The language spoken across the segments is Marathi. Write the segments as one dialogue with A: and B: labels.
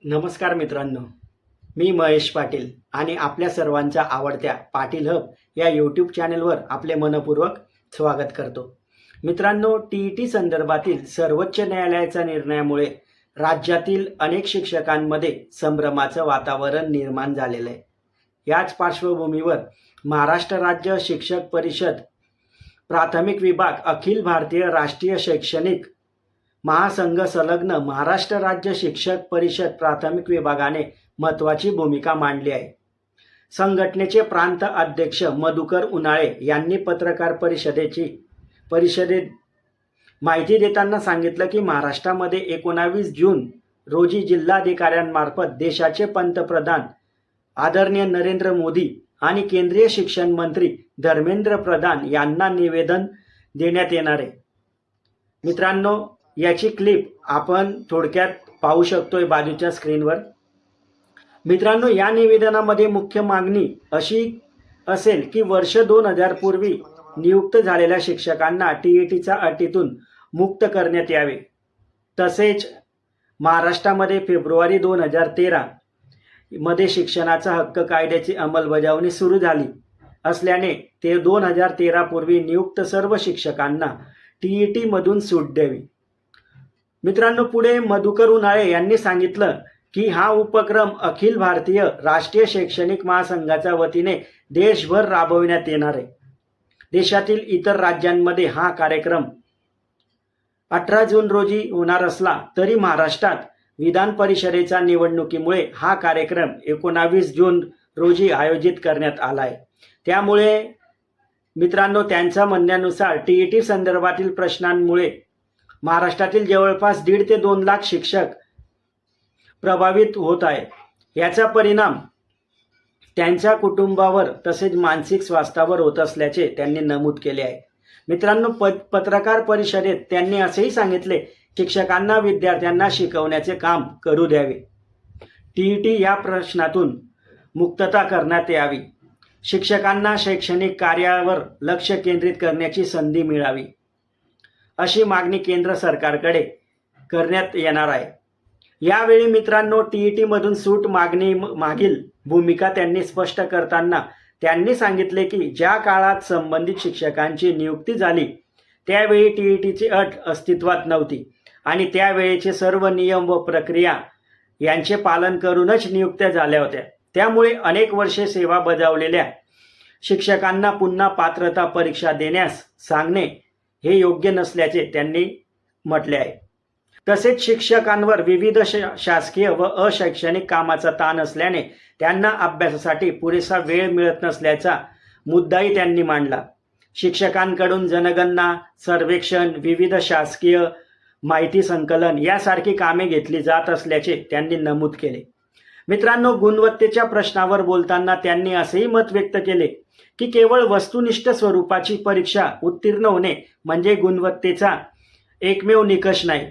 A: नमस्कार मित्रांनो, मी महेश पाटील आणि आपल्या सर्वांच्या आवडत्या पाटील हब या यूट्यूब चॅनलवर आपले मनपूर्वक स्वागत करतो. मित्रांनो, टी संदर्भातील सर्वोच्च न्यायालयाच्या निर्णयामुळे राज्यातील अनेक शिक्षकांमध्ये संभ्रमाचं वातावरण निर्माण झालेलं आहे. याच पार्श्वभूमीवर महाराष्ट्र राज्य शिक्षक परिषद प्राथमिक विभाग अखिल भारतीय राष्ट्रीय शैक्षणिक महासंघ संलग्न महाराष्ट्र राज्य शिक्षक परिषद प्राथमिक विभागाने महत्त्वाची भूमिका मांडली आहे. संघटनेचे प्रांत अध्यक्ष मधुकर उन्हाळे यांनी पत्रकार परिषदेत माहिती देताना सांगितलं की महाराष्ट्रामध्ये 19 जून रोजी जिल्हाधिकाऱ्यांमार्फत देशाचे पंतप्रधान आदरणीय नरेंद्र मोदी आणि केंद्रीय शिक्षण मंत्री धर्मेंद्र प्रधान यांना निवेदन देण्यात येणार आहे. मित्रांनो, याची क्लिप आपण थोडक्यात पाहू शकतोय बाजूच्या स्क्रीनवर. मित्रांनो, या निवेदनामध्ये मुख्य मागणी अशी असेल की वर्ष 2000 पूर्वी नियुक्त झालेल्या शिक्षकांना टीईटीच्या अटीतून मुक्त करण्यात यावे. तसेच महाराष्ट्रामध्ये फेब्रुवारी 2013 मध्ये शिक्षणाचा हक्क कायद्याची अंमलबजावणी सुरू झाली असल्याने ते 2013 पूर्वी नियुक्त सर्व शिक्षकांना टीईटी मधून सूट द्यावी. मित्रांनो, पुढे मधुकर उन्हाळे यांनी सांगितलं की हा उपक्रम अखिल भारतीय राष्ट्रीय शैक्षणिक महासंघाच्या वतीने देशभर राबविण्यात येणार आहे. देशातील इतर राज्यांमध्ये हा कार्यक्रम 18 जून रोजी होणार असला तरी महाराष्ट्रात विधान परिषदेच्या निवडणुकीमुळे हा कार्यक्रम 19 जून रोजी आयोजित करण्यात आला आहे. त्यामुळे मित्रांनो, त्यांच्या म्हणण्यानुसार टीईटी संदर्भातील प्रश्नांमुळे महाराष्ट्रातील जवळपास 1.5 ते 2 लाख शिक्षक प्रभावित होत आहे. याचा परिणाम त्यांच्या कुटुंबावर तसेच मानसिक स्वास्थ्यावर होत असल्याचे त्यांनी नमूद केले आहे. मित्रांनो, पत्रकार परिषदेत त्यांनी असेही सांगितले, शिक्षकांना विद्यार्थ्यांना शिकवण्याचे काम करू द्यावे. टीईटी या प्रश्नातून मुक्तता करण्यात यावी. शिक्षकांना शैक्षणिक कार्यावर लक्ष केंद्रित करण्याची संधी मिळावी, अशी मागणी केंद्र सरकारकडे करण्यात येणार आहे. यावेळी मित्रांनो, टीईटी मधून सूट मागणी मागील भूमिका त्यांनी स्पष्ट करताना त्यांनी सांगितले की ज्या काळात संबंधित शिक्षकांची नियुक्ती झाली त्यावेळी टीईटीची अट अस्तित्वात नव्हती आणि त्यावेळेचे सर्व नियम व प्रक्रिया यांचे पालन करूनच नियुक्त्या झाल्या होत्या. त्यामुळे अनेक वर्षे सेवा बजावलेल्या शिक्षकांना पुन्हा पात्रता परीक्षा देण्यास सांगणे हे योग्य नसल्याचे त्यांनी म्हटले आहे. तसेच शिक्षकांवर विविध शासकीय व अशैक्षणिक कामाचा ताण असल्याने त्यांना अभ्यासासाठी पुरेसा वेळ मिळत नसल्याचा मुद्दाही त्यांनी मांडला. शिक्षकांकडून जनगणना, सर्वेक्षण, विविध शासकीय माहिती संकलन यासारखी कामे घेतली जात असल्याचे त्यांनी नमूद केले. मित्रांनो, गुणवत्तेच्या प्रश्नावर बोलताना त्यांनी असेही मत व्यक्त केले की केवळ वस्तुनिष्ठ स्वरूपाची परीक्षा उत्तीर्ण होणे म्हणजे गुणवत्तेचा एकमेव निकष नाही.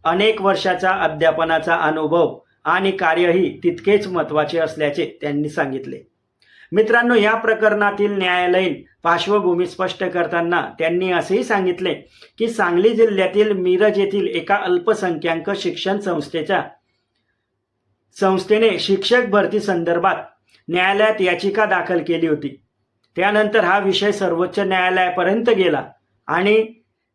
A: अनेक वर्षाचा अध्यापनाचा अनुभव आणि कार्यही तितकेच महत्त्वाचे असल्याचे त्यांनी सांगितले. मित्रांनो, या प्रकरणातील न्यायालयीन पार्श्वभूमी स्पष्ट करताना त्यांनी असेही सांगितले की सांगली जिल्ह्यातील मिरज येथील एका अल्पसंख्याक शिक्षण संस्थेने शिक्षक भरती संदर्भात न्यायालयात याचिका दाखल केली होती. त्यानंतर हा विषय सर्वोच्च न्यायालयापर्यंत गेला आणि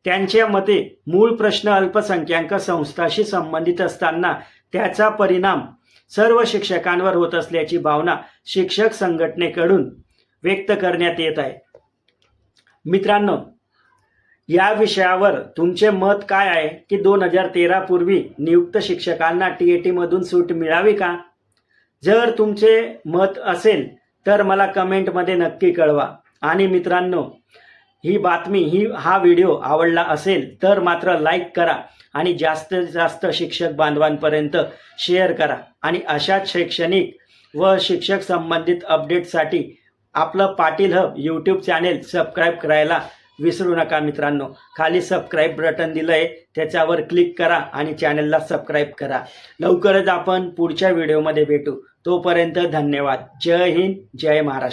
A: त्यांच्या मते मूळ प्रश्न अल्पसंख्याक संस्थांशी संबंधित असताना त्याचा परिणाम सर्व शिक्षकांवर होत असल्याची भावना शिक्षक संघटनेकडून व्यक्त करण्यात येत आहे. मित्रांनो, या विषयावर तुमचे मत काय आहे की 2013 पूर्वी नियुक्त शिक्षकांना टीईटी मधून सूट मिळावी का? जर तुमचे मत असेल तर मला कमेंटमध्ये नक्की कळवा. आणि मित्रांनो, हा व्हिडिओ आवडला असेल तर मात्र लाईक करा आणि जास्तीत जास्त शिक्षक बांधवांपर्यंत शेअर करा. आणि अशाच शैक्षणिक व शिक्षक संबंधित अपडेटसाठी आपलं Patil hub YouTube channel subscribe करायला विसरू नका. मित्रांनो, खाली सबस्क्राईब बटन दिलं आहे, त्याच्यावर क्लिक करा आणि चॅनलला सबस्क्राईब करा. लवकरच आपण पुढच्या व्हिडिओमध्ये भेटू. तोपर्यंत धन्यवाद. जय हिंद, जय महाराष्ट्र.